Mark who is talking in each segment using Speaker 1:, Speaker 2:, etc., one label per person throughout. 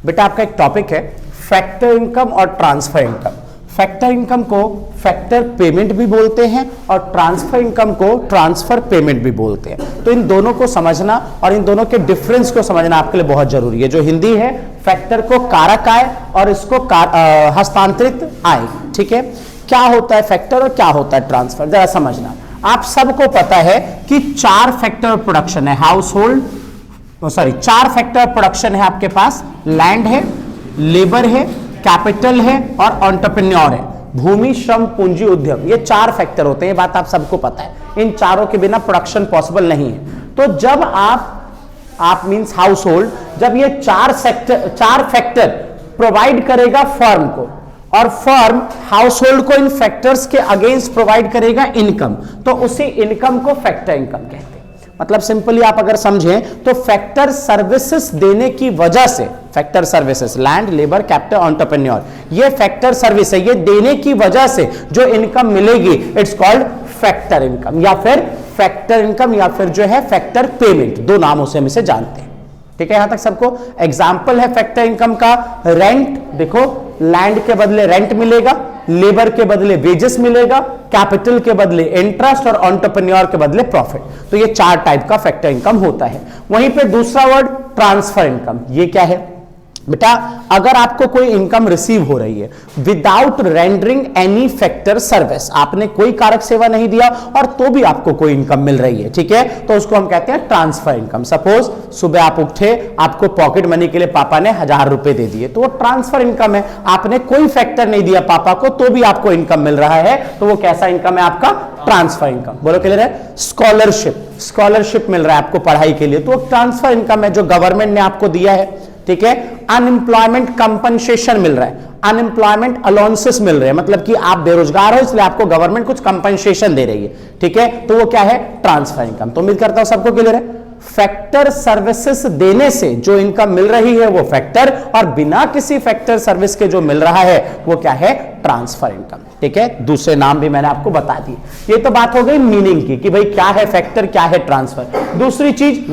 Speaker 1: बेटा आपका एक टॉपिक है फैक्टर इनकम और ट्रांसफर इनकम। फैक्टर इनकम को फैक्टर पेमेंट भी बोलते हैं और ट्रांसफर इनकम को ट्रांसफर पेमेंट भी बोलते हैं। तो इन दोनों को समझना और इन दोनों के डिफरेंस को समझना आपके लिए बहुत जरूरी है। जो हिंदी है फैक्टर को कारक आय और इसको हस्तांतरित आय। ठीक है, क्या होता है फैक्टर और क्या होता है ट्रांसफर, जरा समझना। आप सबको पता है कि 4 फैक्टर प्रोडक्शन है, हाउस होल्ड चार फैक्टर प्रोडक्शन है आपके पास। लैंड है, लेबर है, कैपिटल है और एंटरप्रेन्योर है। भूमि, श्रम, पूंजी, उद्यम, ये 4 फैक्टर होते हैं। ये बात आप सबको पता है। इन चारों के बिना प्रोडक्शन पॉसिबल नहीं है। तो जब आप मींस हाउस होल्ड, जब ये 4 फैक्टर प्रोवाइड करेगा फर्म को और फर्म हाउस होल्ड को इन फैक्टर्स के अगेंस्ट प्रोवाइड करेगा इनकम, तो उसी इनकम को फैक्टर इनकम कहते हैं। मतलब सिंपली आप अगर समझें तो फैक्टर सर्विसेज देने की वजह से, factor services land, labour, capital, entrepreneur, ये फैक्टर सर्विस है, ये देने की वजह से जो इनकम मिलेगी इट्स कॉल्ड फैक्टर इनकम या फिर फैक्टर इनकम या फिर जो है फैक्टर पेमेंट। 2 नामों से हम इसे जानते हैं। ठीक है, यहां तक सबको। एग्जाम्पल है फैक्टर इनकम का रेंट। देखो, लैंड के बदले रेंट मिलेगा, लेबर के बदले वेजेस मिलेगा, कैपिटल के बदले इंटरेस्ट और एंटरप्रेन्योर के बदले प्रॉफिट। तो ये 4 टाइप का फैक्टर इनकम होता है। वहीं पे दूसरा वर्ड ट्रांसफर इनकम। ये क्या है बेटा? अगर आपको कोई इनकम रिसीव हो रही है without rendering any factor service, आपने कोई कारक सेवा नहीं दिया और तो भी आपको कोई इनकम मिल रही है, ठीक है, तो उसको हम कहते हैं ट्रांसफर इनकम। सपोज सुबह आप उठे, आपको पॉकेट मनी के लिए पापा ने 1000 रुपए दे दिए, तो वो ट्रांसफर इनकम है। आपने कोई फैक्टर नहीं दिया पापा को तो भी आपको इनकम मिल रहा है, तो वो कैसा इनकम है आपका? Transfer income. बोलो क्लियर है? स्कॉलरशिप मिल रहा है आपको पढ़ाई के लिए, तो वो ट्रांसफर इनकम है जो गवर्नमेंट ने आपको दिया है। ठीक है, अनएम्प्लॉयमेंट कंपनसेशन मिल रहा है, अनएम्प्लॉयमेंट अलाउंसेस मिल रहे हैं, मतलब कि आप बेरोजगार हो इसलिए आपको गवर्नमेंट कुछ कंपनसेशन दे रही है। ठीक है, तो वो क्या है? Transfer income. तो उम्मीद करता हूं सबको क्लियर है। फैक्टर सर्विसेज देने से जो इनकम मिल रही है वो फैक्टर, और बिना किसी फैक्टर सर्विस के जो मिल रहा है वो क्या है? Transfer income. ठीक है, दूसरे नाम भी मैंने आपको बता दिए। ये तो बात हो गई मीनिंग की कि भाई क्या है फैक्टर, क्या है ट्रांसफर। दूसरी चीज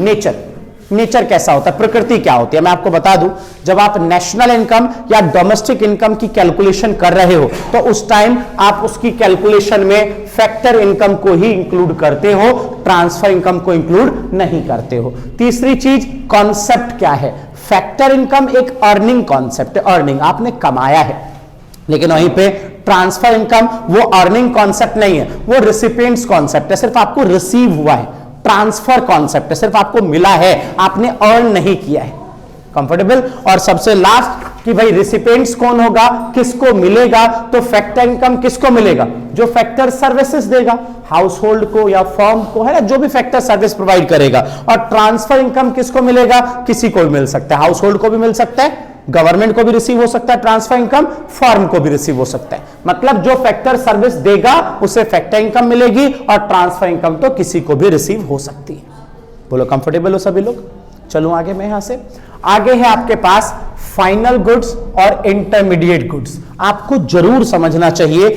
Speaker 1: नेचर कैसा होता है, प्रकृति क्या होती है, मैं आपको बता दूं। जब आप नेशनल इनकम या डोमेस्टिक इनकम की कैलकुलेशन कर रहे हो तो उस टाइम आप उसकी कैलकुलेशन में फैक्टर इनकम को ही इंक्लूड करते हो, ट्रांसफर इनकम को इंक्लूड नहीं करते हो। तीसरी चीज कॉन्सेप्ट क्या है? फैक्टर इनकम एक अर्निंग कॉन्सेप्ट है, अर्निंग आपने कमाया है, लेकिन वहीं पे ट्रांसफर इनकम वो अर्निंग कॉन्सेप्ट नहीं है, वो रिसिपिएंट्स कॉन्सेप्ट है, सिर्फ आपको रिसीव हुआ है। ट्रांसफर कॉन्सेप्ट है, सिर्फ आपको मिला है, आपने अर्न नहीं किया है। कंफर्टेबल? और सबसे लास्ट कि भाई रिसिपिएंट्स कौन होगा, किसको मिलेगा? तो फैक्टर इनकम किसको मिलेगा? जो फैक्टर सर्विसेज देगा, हाउस होल्ड को या फर्म को, है ना, जो भी फैक्टर सर्विस प्रोवाइड करेगा। और ट्रांसफर इनकम किसको मिलेगा? किसी को भी मिल सकता है, हाउस होल्ड को भी मिल सकता है, गवर्नमेंट को भी रिसीव हो सकता है ट्रांसफर इनकम, फर्म को भी रिसीव हो सकता है। मतलब जो फैक्टर सर्विस देगा उसे फैक्टर इनकम मिलेगी और ट्रांसफर इनकम तो किसी को भी रिसीव हो सकती है। बोलो कंफर्टेबल हो सभी लोग? चलो आगे, मैं यहां से आगे है आपके पास फाइनल गुड्स और इंटरमीडिएट गुड्स। आपको जरूर समझना चाहिए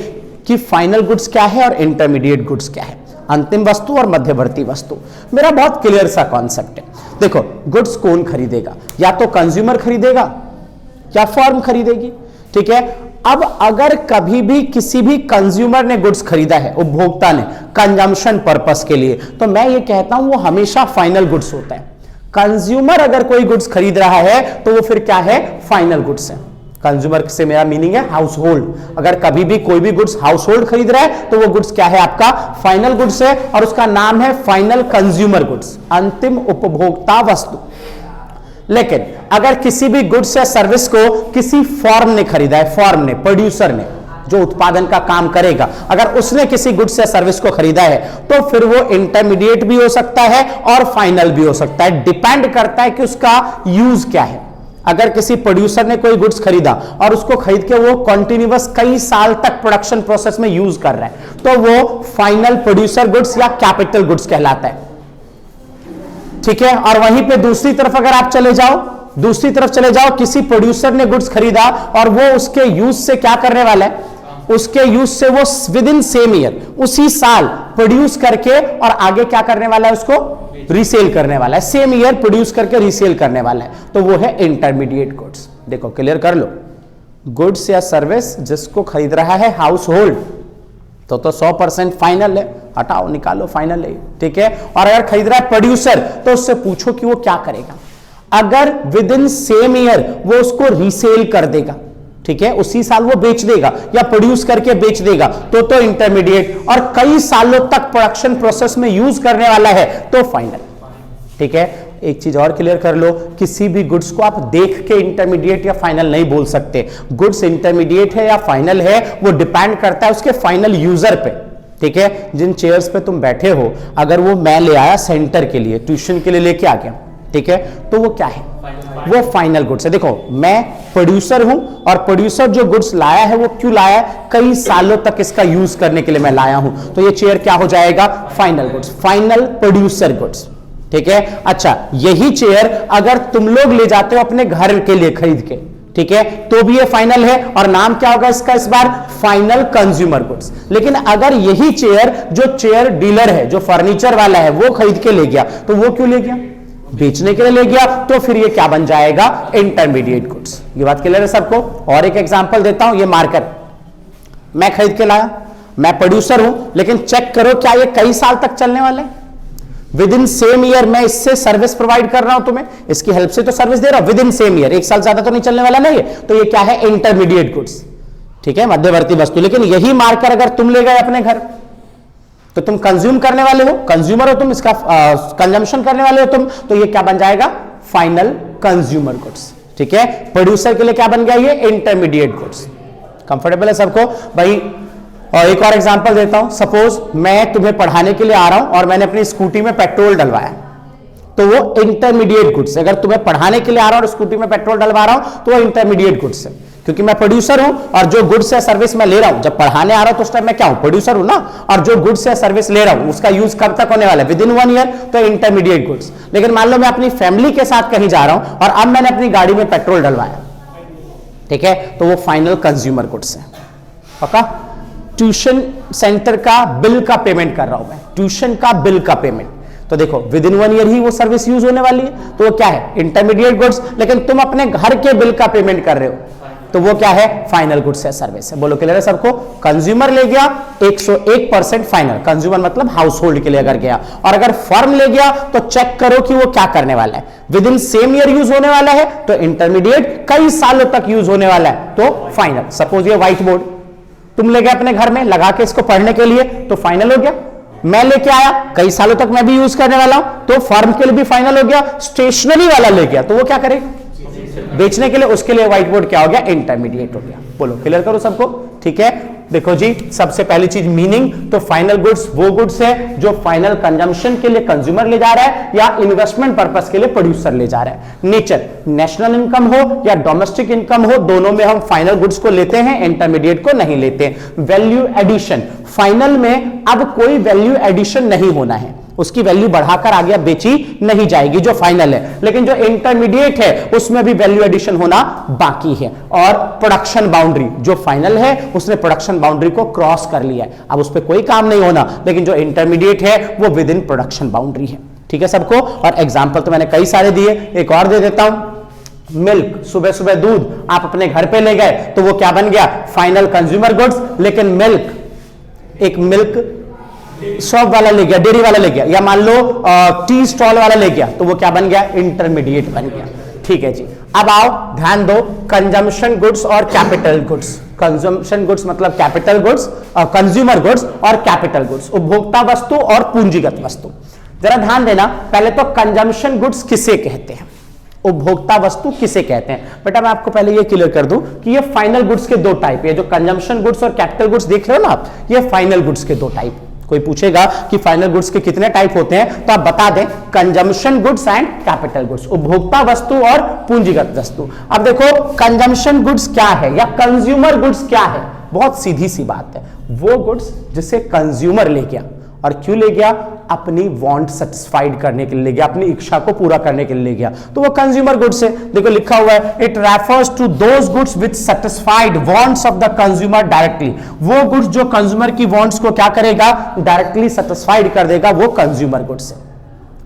Speaker 1: कि फाइनल गुड्स क्या है और इंटरमीडिएट गुड्स क्या है, अंतिम वस्तु और मध्यवर्ती वस्तु। मेरा बहुत क्लियर सा कॉन्सेप्ट है। देखो, गुड्स कौन खरीदेगा? या तो कंज्यूमर खरीदेगा या फर्म खरीदेगी। ठीक है, अब अगर कभी भी किसी भी कंज्यूमर ने गुड्स खरीदा है, उपभोक्ता ने, कंजम्पशन पर्पस के लिए, तो मैं ये कहता हूं वो हमेशा फाइनल गुड्स होता है। कंज्यूमर अगर कोई गुड्स खरीद रहा है तो वो फिर क्या है? फाइनल गुड्स है। कंज्यूमर से मेरा मीनिंग है हाउस होल्ड। अगर कभी भी कोई भी गुड्स हाउस होल्ड खरीद रहा है तो वो गुड्स क्या है? आपका फाइनल गुड्स है, और उसका नाम है फाइनल कंज्यूमर गुड्स, अंतिम उपभोक्ता वस्तु। लेकिन अगर किसी भी गुड्स या सर्विस को किसी फर्म ने खरीदा है, फर्म ने, प्रोड्यूसर ने, जो उत्पादन का काम करेगा, अगर उसने किसी गुड्स या सर्विस को खरीदा है तो फिर वो इंटरमीडिएट भी हो सकता है और फाइनल भी हो सकता है। डिपेंड करता है कि उसका यूज क्या है। अगर किसी प्रोड्यूसर ने कोई गुड्स खरीदा और उसको खरीद के वो कंटिन्यूअस कई साल तक प्रोडक्शन प्रोसेस में यूज कर रहा है तो वो फाइनल प्रोड्यूसर गुड्स या कैपिटल गुड्स कहलाता है। ठीक है, और वहीं पे दूसरी तरफ अगर आप चले जाओ, किसी प्रोड्यूसर ने गुड्स खरीदा और वो उसके यूज से क्या करने वाला है? उसके यूज से वो विद इन सेम ईयर, उसी साल प्रोड्यूस करके और आगे क्या करने वाला है? उसको रीसेल करने वाला है। सेम ईयर प्रोड्यूस करके रीसेल करने वाला है, तो वो है इंटरमीडिएट गुड्स। देखो क्लियर कर लो, गुड्स या सर्विस जिसको खरीद रहा है हाउस होल्ड तो 100% फाइनल है, हटाओ निकालो फाइनल है, ठीक है। और अगर खरीद रहा है प्रोड्यूसर तो उससे पूछो कि वो क्या करेगा। अगर विद इन सेम ईयर वो उसको रीसेल कर देगा, ठीक है, उसी साल वो बेच देगा या प्रोड्यूस करके बेच देगा तो इंटरमीडिएट, और कई सालों तक प्रोडक्शन प्रोसेस में यूज करने वाला है तो फाइनल, ठीक है। एक चीज और क्लियर कर लो, किसी भी गुड्स को आप देख के इंटरमीडिएट या फाइनल नहीं बोल सकते। गुड्स इंटरमीडिएट है या फाइनल है वो डिपेंड करता है उसके फाइनल यूजर पे, ठीक है। जिन चेयर्स पे तुम बैठे हो, अगर वो मैं ले आया सेंटर के लिए, ट्यूशन के लिए लेके आ गया, ठीक है, तो वो क्या है, वो फाइनल गुड्स है। देखो मैं प्रोड्यूसर हूं और प्रोड्यूसर जो गुड्स लाया है वो क्यों लाया है, कई सालों तक इसका यूज करने के लिए मैं लाया हूं, तो ये चेयर क्या हो जाएगा, final goods, final producer goods, ठीक है। अच्छा, यही चेयर अगर तुम लोग ले जाते हो अपने घर के लिए खरीद के, ठीक है, तो भी ये फाइनल है और नाम क्या होगा इसका इस बार, फाइनल कंज्यूमर गुड्स। लेकिन अगर यही चेयर जो चेयर डीलर है, जो फर्नीचर वाला है, वो खरीद के ले गया, तो वो क्यों ले गया, बेचने के लिए ले गया, तो फिर ये क्या बन जाएगा, इंटरमीडिएट गुड्स। ये बात क्लियर है सबको। और एक एग्जांपल देता हूं, ये मार्कर मैं खरीद के लाया, मैं प्रोड्यूसर हूं, लेकिन चेक करो क्या ये कई साल तक चलने वाले हैं, विद इन सेम ईयर मैं इससे सर्विस प्रोवाइड कर रहा हूं तुम्हें, इसकी हेल्प से तो सर्विस दे रहा हूं, विद इन सेम ईयर, एक साल ज्यादा तो नहीं चलने वाला नहीं है, तो ये क्या है, इंटरमीडिएट गुड्स, ठीक है, मध्यवर्ती वस्तु। लेकिन यही मार्कर अगर तुम ले गए अपने घर तो तुम कंज्यूम करने वाले हो, कंज्यूमर हो तुम, इसका कंजम्पशन करने वाले हो तुम, तो ये क्या बन जाएगा, फाइनल कंज्यूमर गुड्स, ठीक है। प्रोड्यूसर के लिए क्या बन गया, ये इंटरमीडिएट गुड्स। कंफर्टेबल है सबको भाई। और एक और एग्जांपल देता हूं, सपोज मैं तुम्हें पढ़ाने के लिए आ रहा हूं और मैंने अपनी स्कूटी में पेट्रोल डलवाया, तो वो इंटरमीडिएट गुड्स। अगर तुम्हें पढ़ाने के लिए आ रहा हूं और स्कूटी में पेट्रोल डलवा रहा हूं तो वो इंटरमीडिएट गुड्स है, क्योंकि मैं प्रोड्यूसर हूं और जो गुड्स या सर्विस मैं ले रहा हूं, जब पढ़ाने आ रहा हूं तो उस टाइम मैं क्या हूं, प्रोड्यूसर हूं ना, और जो गुड्स या सर्विस ले रहा हूं उसका यूज कब तक होने वाला है, विद इन 1 ईयर, तो इंटरमीडिएट गुड्स। लेकिन मान लो मैं अपनी फैमिली के साथ कहीं जा रहा हूं और अब मैंने अपनी गाड़ी में पेट्रोल डलवाया, ठीक है, तो वो फाइनल कंज्यूमर गुड्स है, पक्का। ट्यूशन सेंटर का बिल का पेमेंट कर रहा हूं मैं, ट्यूशन का बिल का पेमेंट, तो देखो विद इन 1 ईयर ही वो सर्विस यूज होने वाली है, तो वो क्या है, इंटरमीडिएट गुड्स। लेकिन तुम अपने घर के बिल का पेमेंट कर रहे हो तो वो क्या है, फाइनल गुड्स है, सर्विस है। बोलो क्लियर है सबको। कंज्यूमर ले गया 101% फाइनल, कंज्यूमर मतलब हाउस होल्ड के लिए अगर गया, और अगर फर्म ले गया तो चेक करो कि वो क्या करने वाला है, with in same year use होने वाला है तो इंटरमीडिएट, कई सालों तक यूज होने वाला है तो फाइनल। सपोज ये व्हाइट बोर्ड तुम ले गए अपने घर में लगा के इसको पढ़ने के लिए तो फाइनल हो गया। मैं लेके आया, कई सालों तक मैं भी यूज करने वाला हूं तो फर्म के लिए भी फाइनल हो गया। स्टेशनरी वाला ले गया तो वो क्या करेगा, बेचने के लिए, उसके लिए व्हाइट बोर्ड क्या हो गया, इंटरमीडिएट हो गया। बोलो क्लियर करो सबको, ठीक है। देखो जी, सबसे पहली चीज मीनिंग, तो फाइनल गुड्स वो गुड्स है जो फाइनल कंजम्पशन के लिए कंज्यूमर ले जा रहा है या इन्वेस्टमेंट पर्पस के लिए प्रोड्यूसर ले जा रहा है। नेचर, नेशनल इनकम हो या डोमेस्टिक इनकम हो, दोनों में हम फाइनल गुड्स को लेते हैं, इंटरमीडिएट को नहीं लेते। वैल्यू एडिशन, फाइनल में अब कोई वैल्यू एडिशन नहीं होना है, उसकी वैल्यू बढ़ाकर आगे बेची नहीं जाएगी जो फाइनल है, लेकिन जो इंटरमीडिएट है उसमें भी वैल्यू एडिशन होना बाकी है। और प्रोडक्शन बाउंड्री, जो फाइनल है उसने प्रोडक्शन बाउंड्री को क्रॉस कर लिया है, अब उस पर कोई काम नहीं होना, लेकिन जो इंटरमीडिएट है वो विद इन प्रोडक्शन बाउंड्री है, ठीक है सबको। और एग्जाम्पल तो मैंने कई सारे दिए, एक और दे देता हूं। मिल्क, सुबह सुबह दूध आप अपने घर पे ले गए तो वो क्या बन गया, फाइनल कंज्यूमर गुड्स। लेकिन मिल्क, एक मिल्क शॉप वाला ले गया, डेयरी वाला ले गया, या मान लो टी स्टॉल वाला ले गया तो वो क्या बन गया, इंटरमीडिएट बन गया, ठीक है जी। अब आओ ध्यान दो, कंजम्पशन गुड्स और कैपिटल गुड्स। कंजम्पशन गुड्स मतलब कैपिटल गुड्स, कंज्यूमर गुड्स और कैपिटल गुड्स, उपभोक्ता वस्तु और पूंजीगत वस्तु। जरा ध्यान देना, पहले तो कंजम्पशन गुड्स किसे कहते हैं, उपभोक्ता वस्तु किसे कहते हैं। बेटा मैं आपको पहले ये क्लियर कर दूं कि ये फाइनल गुड्स के दो टाइप है, जो कंजम्पशन गुड्स और कैपिटल गुड्स देख रहे हो ना आप, ये फाइनल गुड्स के दो टाइप। कोई पूछेगा कि फाइनल गुड्स के कितने टाइप होते हैं तो आप बता दें, consumption goods and capital goods, उपभोक्ता वस्तु और पूंजीगत वस्तु। अब देखो कंजम्पशन गुड्स क्या है या कंज्यूमर गुड्स क्या है, बहुत सीधी सी बात है, वो गुड्स जिसे कंज्यूमर ले गया, और क्यों ले गया, अपनी वांट सेटिस्फाइड करने के लिए ले गया, अपनी इच्छा को पूरा करने के लिए ले गया, तो वो कंज्यूमर गुड्स है। देखो लिखा हुआ है, it refers to those goods which satisfied wants of the consumer directly. वो गुड्स जो कंज्यूमर की वांट्स को क्या करेगा, डायरेक्टली सेटिस्फाइड कर देगा, वो कंज्यूमर गुड्स है।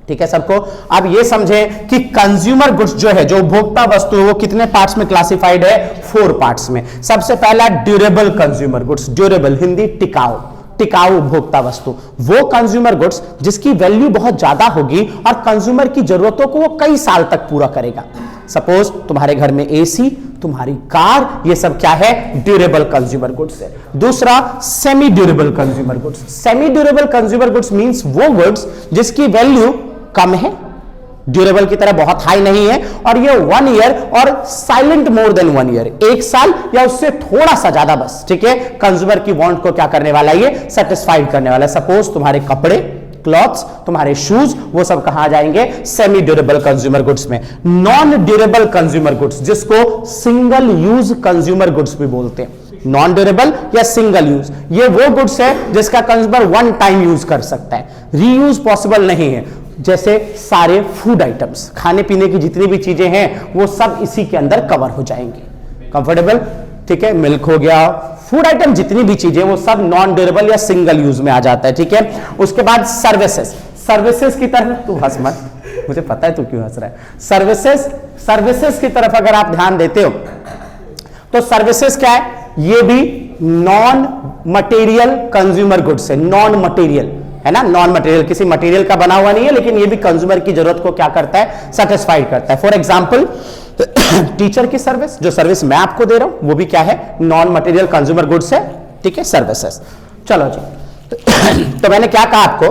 Speaker 1: ठीक है सबको। अब ये समझें कि कंज्यूमर गुड्स जो है, जो उपभोक्ता वस्तु है, वो कितने पार्ट्स में क्लासिफाइड है? 4 पार्ट्स में। सबसे पहला durable consumer goods, durable Hindi टिकाऊ, टिकाऊ उपभोक्ता वस्तु, वो कंज्यूमर गुड्स जिसकी वैल्यू बहुत ज्यादा होगी और कंज्यूमर की जरूरतों को वो कई साल तक पूरा करेगा। सपोज तुम्हारे घर में एसी, तुम्हारी कार, ये सब क्या है? ड्यूरेबल कंज्यूमर गुड्स है। दूसरा semi durable consumer goods. Semi durable consumer goods means वो गुड्स जिसकी वैल्यू कम है, ड्यूरेबल की तरह बहुत हाई नहीं है, और ये 1 ईयर और साइलेंट मोर देन 1 ईयर, 1 साल या उससे थोड़ा सा ज्यादा बस, ठीक है, कंज्यूमर की वांट को क्या करने वाला है? ये सेटिस्फाइड करने वाला है। सपोज तुम्हारे कपड़े, क्लॉथ्स, तुम्हारे शूज, वो सब कहां जाएंगे? सेमी ड्यूरेबल कंज्यूमर गुड्स में। नॉन ड्यूरेबल कंज्यूमर गुड्स, जिसको सिंगल यूज कंज्यूमर गुड्स भी बोलते हैं, नॉन ड्यूरेबल या सिंगल यूज, ये वो गुड्स है जिसका कंज्यूमर 1 टाइम यूज कर सकता है, रीयूज पॉसिबल नहीं है। जैसे सारे फूड आइटम्स, खाने पीने की जितनी भी चीजें हैं वो सब इसी के अंदर कवर हो जाएंगे। कंफर्टेबल, ठीक है, मिल्क हो गया, फूड आइटम जितनी भी चीजें वो सब नॉन ड्यूरेबल या सिंगल यूज में आ जाता है, ठीक है। उसके बाद सर्विसेज, सर्विसेज की तरफ तू हंस मत, मुझे पता है तू क्यों हंस रहा है। सर्विसेज, सर्विसेज की तरफ अगर आप ध्यान देते हो तो सर्विसेज क्या है? ये भी नॉन मटेरियल कंज्यूमर गुड्स है, नॉन मटेरियल है ना, नॉन मटेरियल, किसी मटेरियल का बना हुआ नहीं है, लेकिन ये भी कंज्यूमर की जरूरत को क्या करता है? सेटिस्फाइड करता है। फॉर एग्जांपल टीचर की सर्विस, जो सर्विस मैं आपको दे रहा हूं वो भी क्या है? नॉन मटेरियल कंज्यूमर गुड्स है, ठीक है, सर्विसेज। चलो जी तो मैंने क्या कहा आपको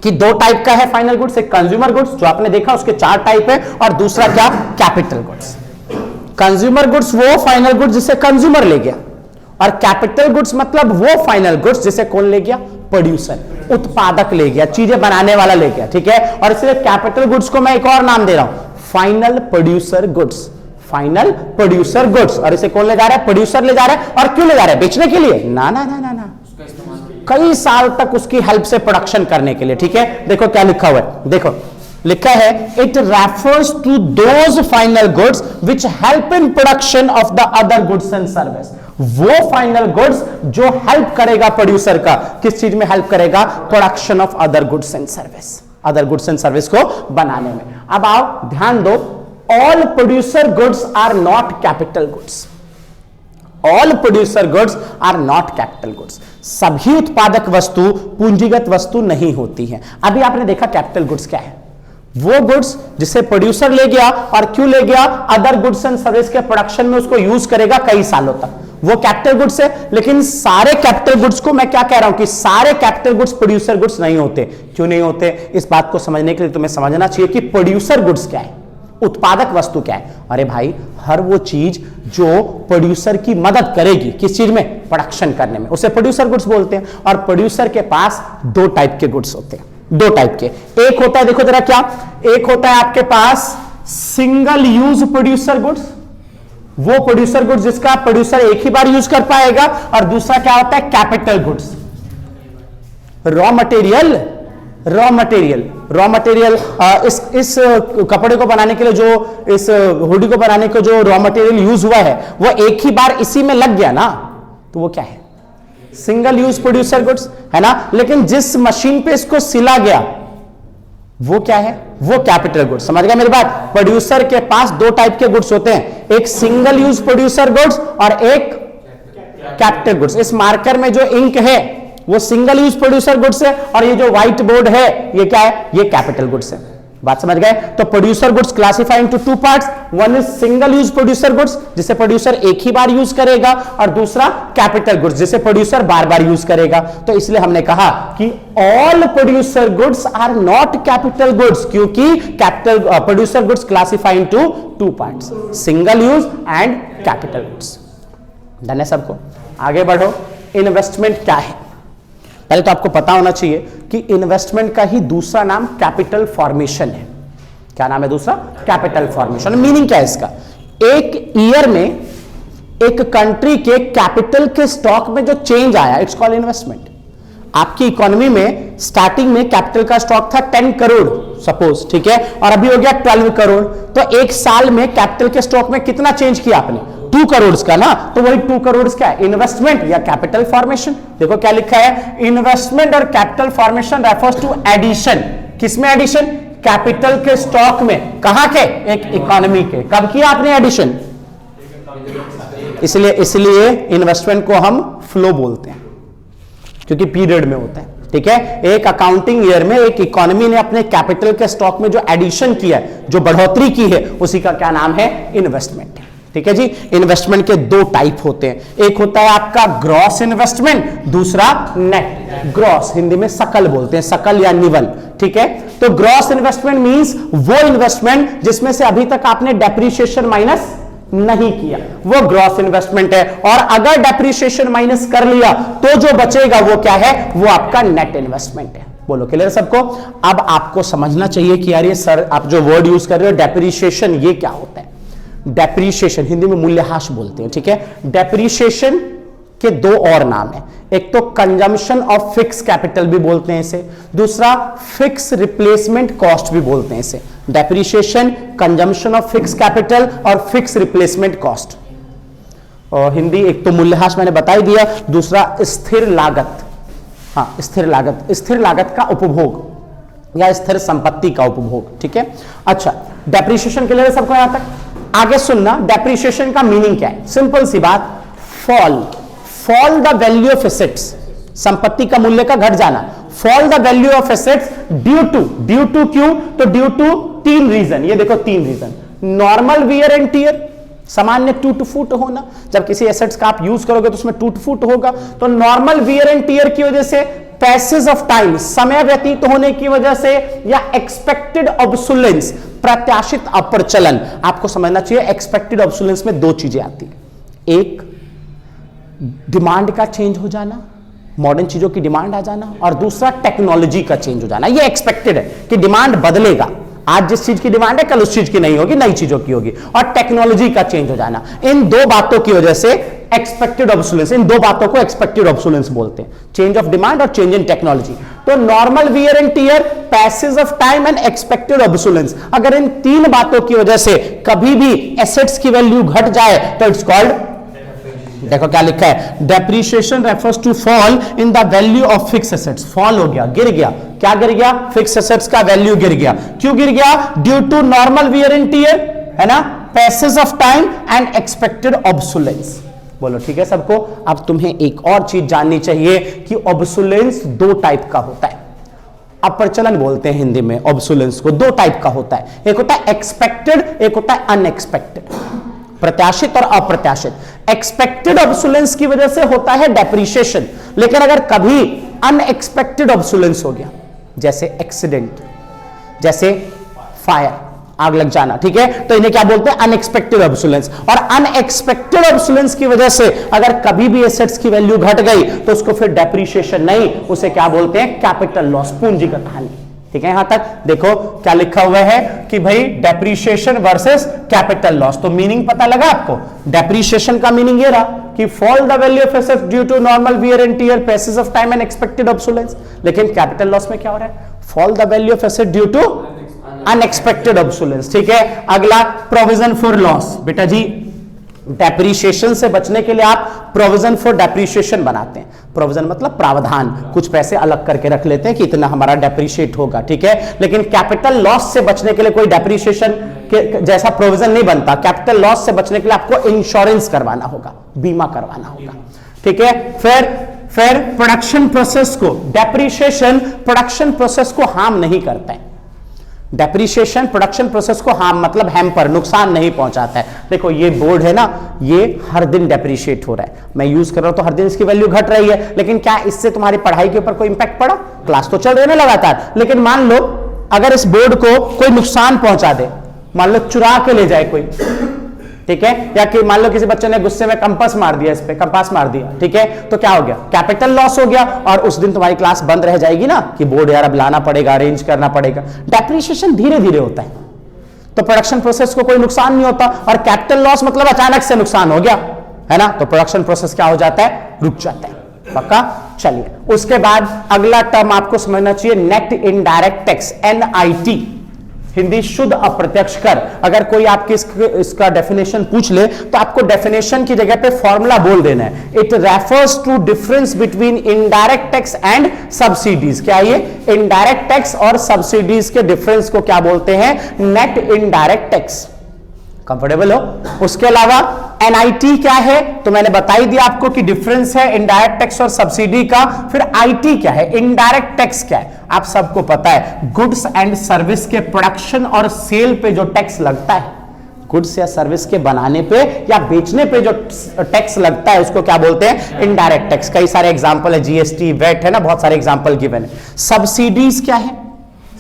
Speaker 1: कि 2 टाइप का है फाइनल गुड्स, एक कंज्यूमर गुड्स जो आपने देखा उसके 4 टाइप है, और दूसरा क्या? Capital goods. कंज्यूमर गुड्स वो फाइनल गुड्स जिसे कंज्यूमर ले गया, और कैपिटल गुड्स मतलब वो फाइनल गुड्स जिसे कौन ले गया? प्रोड्यूसर, उत्पादक ले गया, चीजें बनाने वाला ले गया, ठीक है। और इसलिए कैपिटल गुड्स को मैं एक और नाम दे रहा हूं, final producer goods, final producer goods. और इसे कौन ले जा रहा है? प्रोड्यूसर ले जा रहा है। और क्यों ले जा रहा है? बेचने के लिए? ना ना ना ना ना, कई साल तक उसकी हेल्प से प्रोडक्शन करने के लिए, ठीक है। देखो क्या लिखा हुआ है, देखो लिखा है, it refers to those final goods which help in production of the other goods and service. वो फाइनल गुड्स जो हेल्प करेगा प्रोड्यूसर का, किस चीज में हेल्प करेगा? Production of other goods and service, other goods and service को बनाने में। अब आओ ध्यान दो, all producer goods are not capital goods, all producer goods are not capital goods. सभी उत्पादक वस्तु पूंजीगत वस्तु नहीं होती है। अभी आपने देखा कैपिटल गुड्स क्या है? वो गुड्स जिसे प्रोड्यूसर ले गया, और क्यों ले गया? अदर गुड्स एंड सर्विस के प्रोडक्शन में उसको यूज करेगा कई सालों तक, वो कैपिटल गुड्स है। लेकिन सारे कैपिटल गुड्स को मैं क्या कह रहा हूं कि सारे कैपिटल गुड्स प्रोड्यूसर गुड्स नहीं होते। क्यों नहीं होते? इस बात को समझने के लिए तुम्हें समझना चाहिए कि प्रोड्यूसर गुड्स क्या है, उत्पादक वस्तु क्या है। अरे भाई, हर वो चीज जो प्रोड्यूसर की मदद करेगी, किस चीज में? प्रोडक्शन करने में, उसे प्रोड्यूसर गुड्स बोलते हैं। और प्रोड्यूसर के पास 2 टाइप के गुड्स होते हैं, 2 टाइप के। एक होता है, देखो जरा क्या, एक होता है आपके पास सिंगल यूज प्रोड्यूसर गुड्स, वो प्रोड्यूसर गुड्स जिसका प्रोड्यूसर एक ही बार यूज कर पाएगा। और दूसरा क्या होता है? Capital goods, raw material, raw material, raw material. इस कपड़े को बनाने के लिए जो, इस हुडी को बनाने के जो रॉ मटेरियल यूज हुआ है वो एक ही बार इसी में लग गया ना, तो वो क्या है? सिंगल यूज प्रोड्यूसर गुड्स है ना। लेकिन जिस मशीन पे इसको सिला गया वो क्या है? वो कैपिटल गुड्स। समझ गया मेरी बात? प्रोड्यूसर के पास 2 टाइप के गुड्स होते हैं, एक सिंगल यूज प्रोड्यूसर गुड्स और एक कैपिटल गुड्स। इस मार्कर में जो इंक है वो सिंगल यूज प्रोड्यूसर गुड्स है, और ये जो व्हाइट बोर्ड है ये क्या है? ये कैपिटल गुड्स है। बात समझ गए? तो producer goods classify into 2 parts, one is single use producer goods जिसे प्रोड्यूसर एक ही बार यूज करेगा, और दूसरा कैपिटल गुड्स जिसे प्रोड्यूसर बार बार यूज करेगा। तो इसलिए हमने कहा कि all producer goods are not capital goods, क्योंकि capital producer goods classify into 2 parts, single use and capital goods. Done है सबको? आगे बढ़ो। इन्वेस्टमेंट क्या है? पहले तो आपको पता होना चाहिए कि इन्वेस्टमेंट का ही दूसरा नाम कैपिटल फॉर्मेशन है। क्या नाम है दूसरा? Capital formation. मीनिंग क्या है इसका? एक ईयर में एक कंट्री के कैपिटल के स्टॉक में जो चेंज आया, इट्स कॉल्ड इन्वेस्टमेंट। आपकी इकोनॉमी में स्टार्टिंग में कैपिटल का स्टॉक था 10 करोड़ सपोज, ठीक है, और अभी हो गया 12 करोड़। तो एक साल में कैपिटल के स्टॉक में कितना चेंज किया आपने? 2 करोड़ का ना। तो वही 2 करोड़ क्या है? इन्वेस्टमेंट या कैपिटल फॉर्मेशन। देखो क्या लिखा है, इन्वेस्टमेंट और capital formation refers to addition, किसमें एडिशन? कैपिटल के स्टॉक में। कहां के? एक इकोनॉमी के। कब किया आपने एडिशन? इसलिए इन्वेस्टमेंट को हम फ्लो बोलते हैं, क्योंकि पीरियड में होता है। ठीक है, एक अकाउंटिंग ईयर में एक इकोनॉमी ने अपने कैपिटल के स्टॉक में जो एडिशन किया है, जो बढ़ोतरी की है, उसी का क्या नाम है? इन्वेस्टमेंट। ठीक है जी। इन्वेस्टमेंट के दो टाइप होते हैं, एक होता है आपका ग्रॉस इन्वेस्टमेंट, दूसरा नेट। ग्रॉस हिंदी में सकल बोलते हैं, सकल या निवल। ठीक है, तो ग्रॉस इन्वेस्टमेंट मींस वो इन्वेस्टमेंट जिसमें से अभी तक आपने डेप्रिसिएशन माइनस नहीं किया, वो ग्रॉस इन्वेस्टमेंट है। और अगर डेप्रिसिएशन माइनस कर लिया तो जो बचेगा वो क्या है? वो आपका नेट इन्वेस्टमेंट है। बोलो क्लियर सबको? अब आपको समझना चाहिए कि यार ये सर आप जो वर्ड यूज कर रहे हो डेप्रिसिएशन, ये क्या होता है? डेप्रिसिएशन हिंदी में मूल्यह्रास बोलते हैं। ठीक है, डेप्रिसिएशन के दो और नाम है, एक तो कंजम्पशन ऑफ फिक्स कैपिटल भी बोलते हैं इसे, दूसरा फिक्स रिप्लेसमेंट कॉस्ट भी बोलते हैं इसे। Depreciation, consumption of fix capital और फिक्स रिप्लेसमेंट कॉस्ट। और हिंदी एक तो मूल्यह्रास मैंने बता ही दिया, दूसरा स्थिर लागत। हाँ, स्थिर लागत, स्थिर लागत का उपभोग या स्थिर संपत्ति का उपभोग। ठीक है, अच्छा डेप्रिसिएशन के लिए सबको यहां तक? आगे सुनना, डेप्रिसिएशन का मीनिंग क्या है? सिंपल सी बात, fall the value of assets, संपत्ति का मूल्य का घट जाना। Fall the value of assets due to क्यों? तो ड्यू टू तीन रीजन। ये देखो तीन reason. Normal wear and tear, सामान्य टूट फूट होना, जब किसी एसेट्स का आप यूज करोगे तो उसमें टूट फूट होगा, तो नॉर्मल वियर एंड टियर की वजह से, पैसेज ऑफ टाइम, समय व्यतीत होने की वजह से, या एक्सपेक्टेड ऑब्सोलेंस, प्रत्याशित अप्रचलन। आपको समझना चाहिए एक्सपेक्टेड ऑब्सोलेंस में दो चीजें आती है, एक डिमांड का चेंज हो जाना, मॉडर्न चीजों की डिमांड आ जाना, और दूसरा टेक्नोलॉजी का चेंज हो जाना। ये एक्सपेक्टेड है कि डिमांड बदलेगा, आज जिस चीज की डिमांड है कल उस चीज की नहीं होगी, नई चीजों की होगी, और टेक्नोलॉजी का चेंज हो जाना। इन दो बातों की वजह से एक्सपेक्टेड ऑब्सोलेंस, इन दो बातों को एक्सपेक्टेड ऑब्सोलेंस बोलते हैं, चेंज ऑफ डिमांड और चेंज इन टेक्नोलॉजी। तो normal wear and tear, passage of time and expected obsolescence, अगर इन तीन बातों की वजह से कभी भी एसेट्स की वैल्यू घट जाए तो इट्स कॉल्ड, देखो क्या लिखा है, depreciation refers to fall in the value of fix assets. Fall हो गया, गिर गया, क्या गिर गया? फिक्स एसेट्स का वैल्यू गिर गया। क्यों गिर गया? Due to normal wear and tear, है ना, passage of time and expected obsolescence. बोलो ठीक है सबको? अब तुम्हें एक और चीज जाननी चाहिए कि ऑब्सोलेंस दो टाइप का होता है, अप्रचलन बोलते हैं हिंदी में ऑब्सोलेंस को। दो टाइप का होता है, एक होता है एक्सपेक्टेड, एक होता है अनएक्सपेक्टेड, प्रत्याशित और अप्रत्याशित। एक्सपेक्टेड ऑब्सोलेंस की वजह से होता है डेप्रिसिएशन, लेकिन अगर कभी अनएक्सपेक्टेड ऑब्सोलेंस हो गया, जैसे एक्सीडेंट, जैसे फायर, आग लग जाना, ठीक है, तो इन्हें क्या बोलते हैं? Unexpected obsolescence. और अनएक्सपेक्टेड ऑब्सोलेंस की वजह से अगर कभी भी एसेट्स की वैल्यू घट गई तो उसको फिर डेप्रिसिएशन नहीं, उसे क्या बोलते हैं? कैपिटल लॉस, पूंजीगत हानि। ठीक है, यहां तक देखो क्या लिखा हुआ है कि भाई डेप्रिसिएशन वर्सेस कैपिटल लॉस। तो मीनिंग पता लगा आपको? डेप्रिसिएशन का मीनिंग ये रहा कि fall the value of assets due to normal wear and tear, passage of time and expected obsolescence. लेकिन कैपिटल लॉस में क्या हो रहा है? Fall the value of asset due to unexpected obsolescence. ठीक है, अगला प्रोविजन फॉर लॉस। बेटा जी डेप्रिसिएशन से बचने के लिए आप प्रोविजन फॉर डेप्रिसिएशन बनाते हैं। प्रोविजन मतलब प्रावधान, कुछ पैसे अलग करके रख लेते हैं कि इतना हमारा डेप्रिशिएट होगा। ठीक है, लेकिन कैपिटल लॉस से बचने के लिए कोई डेप्रिसिएशन के जैसा प्रोविजन नहीं बनता। कैपिटल लॉस से बचने के लिए आपको इंश्योरेंस करवाना होगा, बीमा करवाना होगा। ठीक है, फिर प्रोडक्शन प्रोसेस को, डेप्रिसिएशन प्रोडक्शन प्रोसेस को हार्म नहीं करता है। डेप्रिसिएशन प्रोडक्शन प्रोसेस को हार्म मतलब हैम्पर, नुकसान नहीं पहुंचाता है। देखो ये बोर्ड है ना, ये हर दिन डेप्रिशिएट हो रहा है, मैं यूज कर रहा हूं तो हर दिन इसकी वैल्यू घट रही है, लेकिन क्या इससे तुम्हारी पढ़ाई के ऊपर कोई इंपैक्ट पड़ा? क्लास तो चल रही है ना लगातार, लेकिन मान लो अगर इस बोर्ड को कोई नुकसान पहुंचा दे, मान लो चुरा के ले जाए कोई, ठीक है, या कि मान लो किसी बच्चे ने गुस्से में कंपास मार दिया, इस पे कंपास मार दिया, ठीक है, तो क्या हो गया? कैपिटल लॉस हो गया, और उस दिन तुम्हारी क्लास बंद रह जाएगी ना कि बोर्ड यार अब लाना पड़ेगा, अरेंज करना पड़ेगा। डेप्रिसिएशन धीरे धीरे होता है, तो प्रोडक्शन प्रोसेस को कोई नुकसान नहीं होता, और कैपिटल लॉस मतलब अचानक से नुकसान हो गया, है ना, तो प्रोडक्शन प्रोसेस क्या हो जाता है? रुक जाता है। पक्का? चलिए, उसके बाद अगला टर्म आपको समझना चाहिए, net indirect tax, NIT। Hindi शुद्ध अप्रत्यक्ष कर। अगर कोई आपके इसका डेफिनेशन पूछ ले तो आपको डेफिनेशन की जगह पे फॉर्मूला बोल देना है। It refers to difference between indirect tax and subsidies. क्या ये इनडायरेक्ट टैक्स और सब्सिडीज के डिफरेंस को क्या बोलते हैं? Net indirect tax. कंफर्टेबल हो? उसके अलावा एनआईटी क्या है तो मैंने बता ही दिया आपको कि डिफरेंस है इनडायरेक्ट टैक्स और सब्सिडी का। फिर आईटी क्या है? इनडायरेक्ट टैक्स क्या है? आप सबको पता है, गुड्स एंड सर्विस के प्रोडक्शन और सेल पे जो टैक्स लगता है, गुड्स या सर्विस के बनाने पे या बेचने पे जो टैक्स लगता है उसको क्या बोलते हैं? Indirect tax. कई सारे एग्जांपल है, जीएसटी, वेट है ना, बहुत सारे एग्जांपल गिवन है। सब्सिडीज क्या है?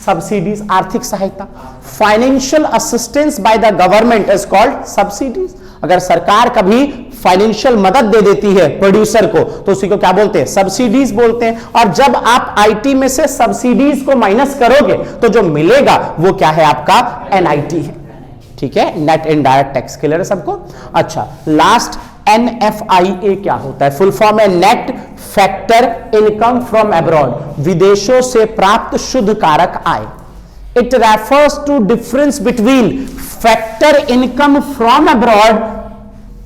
Speaker 1: सब्सिडीज आर्थिक सहायता। Financial assistance by the government is called subsidies. अगर सरकार कभी फाइनेंशियल मदद दे देती है प्रोड्यूसर को तो उसी को क्या बोलते हैं? सब्सिडीज बोलते हैं। और जब आप आईटी में से सब्सिडीज को माइनस करोगे तो जो मिलेगा वो क्या है? आपका एनआईटी है। ठीक है, नेट इनडायरेक्ट टैक्स। क्लियर है सबको? अच्छा, लास्ट एनएफआईए क्या होता है? फुल फॉर्म है net factor income from abroad, विदेशों से प्राप्त शुद्ध कारक आय। It refers to difference between factor income from abroad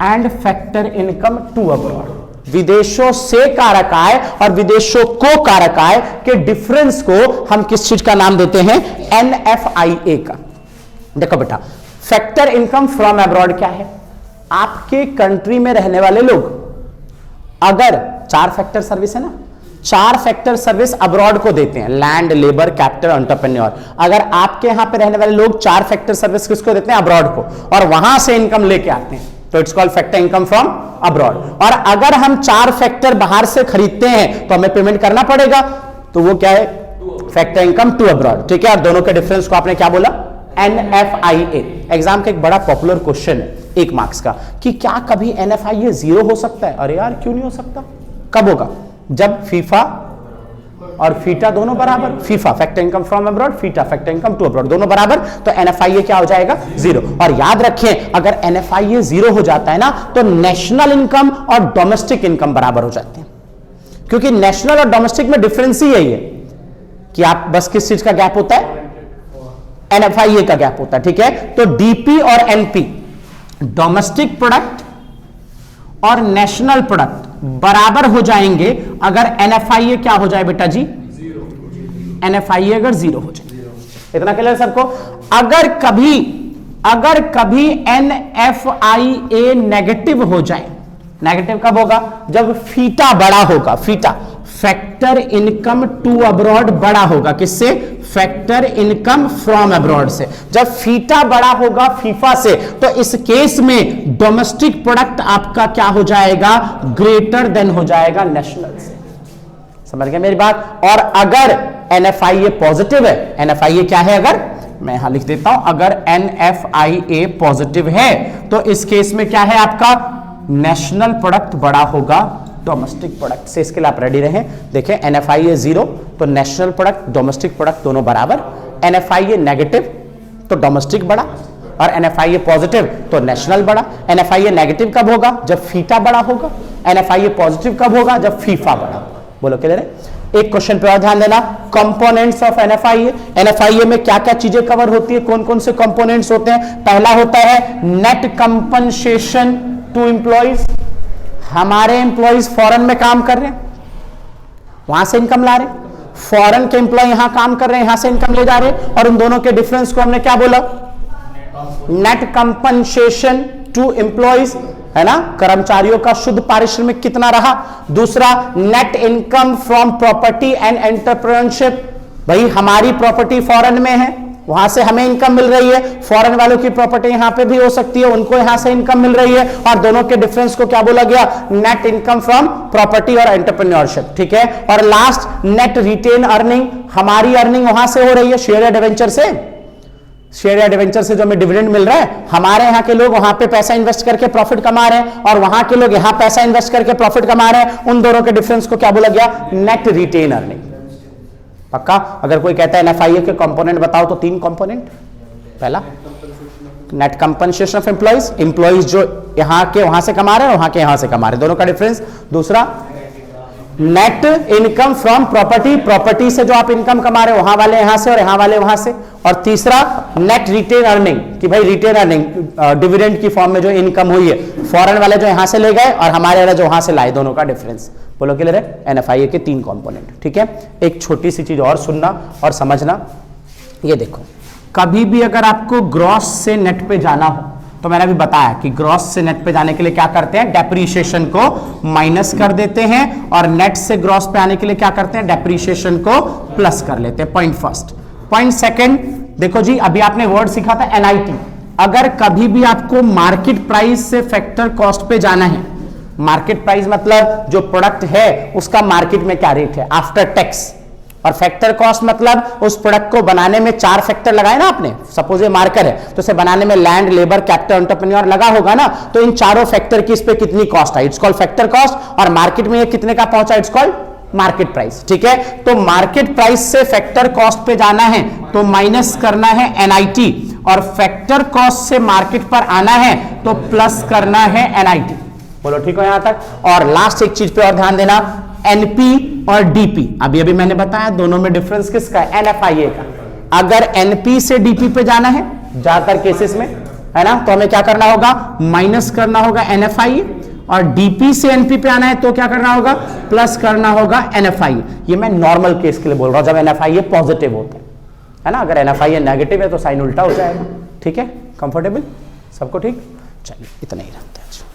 Speaker 1: and factor income to abroad. विदेशों से कारक आय और विदेशों को कारक आय के डिफरेंस को हम किस चीज का नाम देते हैं? एनएफआईए का। देखो बेटा, फैक्टर इनकम फ्रॉम अब्रॉड क्या है? आपके कंट्री में रहने वाले लोग अगर 4 फैक्टर सर्विस है ना, 4 फैक्टर सर्विस अब्रॉड को देते हैं, लैंड, लेबर, कैपिटल, एंटरप्रेन्योर। अगर आपके यहां पे रहने वाले लोग 4 फैक्टर सर्विस किसको देते हैं? अब्रॉड को, और वहां से इनकम लेके आते हैं तो it's called factor income from abroad. और अगर हम 4 फैक्टर बाहर से खरीदते हैं तो हमें पेमेंट करना पड़ेगा, तो वो क्या है? Factor income to abroad. ठीक है, और दोनों के डिफरेंस को आपने क्या बोला? एनएफआईए। एग्जाम का एक बड़ा पॉपुलर क्वेश्चन है 1 मार्क्स का कि क्या कभी एनएफआईए 0 हो सकता है? अरे यार क्यों नहीं हो सकता? कब होगा? जब फीफा और फीटा दोनों बराबर, FIFA factor income from abroad, FITA factor income to abroad, दोनों बराबर, तो एनएफआईए क्या हो जाएगा? 0। और याद रखें, अगर एनएफआईए 0 हो जाता है ना तो नेशनल इनकम और डोमेस्टिक इनकम बराबर हो जाते हैं, क्योंकि नेशनल और डोमेस्टिक में डिफरेंस ही यही है कि आप बस किस चीज का गैप होता है? एनएफआईए का गैप होता है। ठीक है, तो डीपी और एनपी, डोमेस्टिक प्रोडक्ट और नेशनल प्रोडक्ट बराबर हो जाएंगे अगर एनएफआईए क्या हो जाए बेटा जी? एनएफआईए अगर 0 हो जाए। इतना क्लियर सबको? अगर कभी एनएफआईए नेगेटिव हो जाए, नेगेटिव कब होगा? जब फीटा बड़ा होगा। FITA factor income to abroad बड़ा होगा। किससे? फैक्टर इनकम फ्रॉम अब्रॉड से। जब फीटा बड़ा होगा फीफा से, तो इस केस में डोमेस्टिक प्रोडक्ट आपका क्या हो जाएगा? ग्रेटर देन हो जाएगा नेशनल से। समझ गए मेरी बात? और अगर एनएफआईए पॉजिटिव है, एनएफआईए क्या है? अगर मैं यहां लिख देता हूं, अगर एनएफआईए पॉजिटिव है तो इस केस में क्या है आपका? नेशनल प्रोडक्ट बड़ा होगा डोमेस्टिक प्रोडक्ट से। इसके लिए आप रेडी रहें। देखें, एनएफआईए 0 तो नेशनल प्रोडक्ट, डोमेस्टिक प्रोडक्ट दोनों बराबर। एनएफआईए नेगेटिव तो डोमेस्टिक बड़ा, और एनएफआईए पॉजिटिव तो नेशनल बड़ा। एनएफआईए नेगेटिव कब होगा? जब फीटा बड़ा होगा। एनएफआईए पॉजिटिव कब होगा? जब फीफा बड़ा होगा। बोलो क्लियर है? एक क्वेश्चन पे और ध्यान देना, कंपोनेंट्स ऑफ एनएफआईए। एनएफआईए में क्या क्या चीजें कवर होती है, कौन कौन से कंपोनेंट्स होते हैं? पहला होता है नेट कंपनसेशन टू एम्प्लॉइज। हमारे एम्प्लॉइज फॉरेन में काम कर रहे हैं, वहां से इनकम ला रहे हैं, फॉरेन के एम्प्लॉय यहां काम कर रहे हैं, यहां से इनकम ले जा रहे हैं, और उन दोनों के डिफरेंस को हमने क्या बोला? नेट कंपनसेशन टू एम्प्लॉइज, है ना? कर्मचारियों का शुद्ध पारिश्रमिक कितना रहा। दूसरा net income from property and entrepreneurship. भाई हमारी प्रॉपर्टी फॉरेन में है, वहां से हमें इनकम मिल रही है, फॉरेन वालों की प्रॉपर्टी यहां पे भी हो सकती है, उनको यहां से इनकम मिल रही है, और दोनों के डिफरेंस को क्या बोला गया? नेट इनकम फ्रॉम प्रॉपर्टी और एंटरप्रेन्योरशिप। ठीक है, और लास्ट नेट रिटेन अर्निंग। हमारी अर्निंग वहां से हो रही है, शेयर या डिवेंचर से। शेयर या डिवेंचर से जो हमें डिविडेंड मिल रहा है, हमारे यहाँ के लोग वहां पे पैसा इन्वेस्ट करके प्रॉफिट कमा रहे हैं, और वहां के लोग यहाँ पैसा इन्वेस्ट करके प्रॉफिट कमा रहे हैं। उन दोनों के डिफरेंस को क्या बोला गया? Net retain earning. पक्का? अगर कोई कहता है एनएफआईए के कंपोनेंट बताओ तो 3 कंपोनेंट। पहला नेट कंपनसेशन ऑफ एम्प्लॉइज जो यहां के वहां से कमा रहे हैं, वहां के यहां से कमा रहे हैं, दोनों का डिफरेंस। दूसरा net income from property, property से जो आप इनकम कमा रहे हो वहां वाले यहां से और यहां वाले वहां से। और तीसरा नेट रिटेन अर्निंग, कि भाई रिटेन अर्निंग डिविडेंड की फॉर्म में जो इनकम हुई है, फॉरेन वाले जो यहां से ले गए और हमारे वाले जो वहां से लाए, दोनों का डिफरेंस। बोलो क्लियर है? एनएफआईए के 3 कंपोनेंट। ठीक है, एक छोटी सी चीज और सुनना और समझना, ये देखो, कभी भी अगर आपको ग्रॉस से नेट पे जाना हो तो मैंने अभी बताया कि ग्रॉस से नेट पे जाने के लिए क्या करते हैं, डेप्रीशिएशन को माइनस कर देते हैं, और नेट से ग्रॉस पे आने के लिए क्या करते हैं, डेप्रीशिएशन को प्लस कर लेते हैं। Point first. पॉइंट सेकंड, देखो जी, अभी आपने वर्ड सीखा था एनआईटी। अगर कभी भी आपको मार्केट प्राइस से फैक्टर कॉस्ट पे जाना है, मार्केट प्राइस मतलब जो प्रोडक्ट है उसका मार्केट में क्या रेट है आफ्टर टैक्स, और फैक्टर कॉस्ट मतलब उस प्रोडक्ट को बनाने में 4 फैक्टर लगाए ना आपने, सपोज ये मार्कर है तो इसे बनाने में लैंड, लेबर, कैपिटल, एंटरप्रेन्योर लगा होगा ना, तो इन चारों फैक्टर की इस पे कितनी कॉस्ट है, इट्स कॉल्ड फैक्टर कॉस्ट, और मार्केट में ये कितने का पहुंचा, इट्स कॉल्ड मार्केट प्राइस। ठीक है, तो मार्केट प्राइस से फैक्टर कॉस्ट पे जाना है तो माइनस करना है एनआईटी, और फैक्टर कॉस्ट से मार्केट पर आना है तो प्लस करना है एनआईटी। बोलो ठीक हो यहां तक? और लास्ट एक चीज पे और ध्यान देना, एनपी और डीपी, अभी मैंने बताया दोनों में डिफरेंस किसका है, एनएफआईए का। अगर एनपी से डीपी पे जाना है ज्यादातर केसेस में, है ना, तो हमें क्या करना होगा, माइनस करना होगा एनएफआईए, और डीपी से एनपी पे आना है तो क्या करना होगा, प्लस करना होगा एनएफआईए। ये मैं नॉर्मल केस के लिए बोल रहा हूं, जब एनएफआईए पॉजिटिव होता है ना, अगर एनएफआईए नेगेटिव है तो साइन उल्टा हो जाएगा। ठीक है, कंफर्टेबल सबको? ठीक, चलिए इतना ही रखते हैं।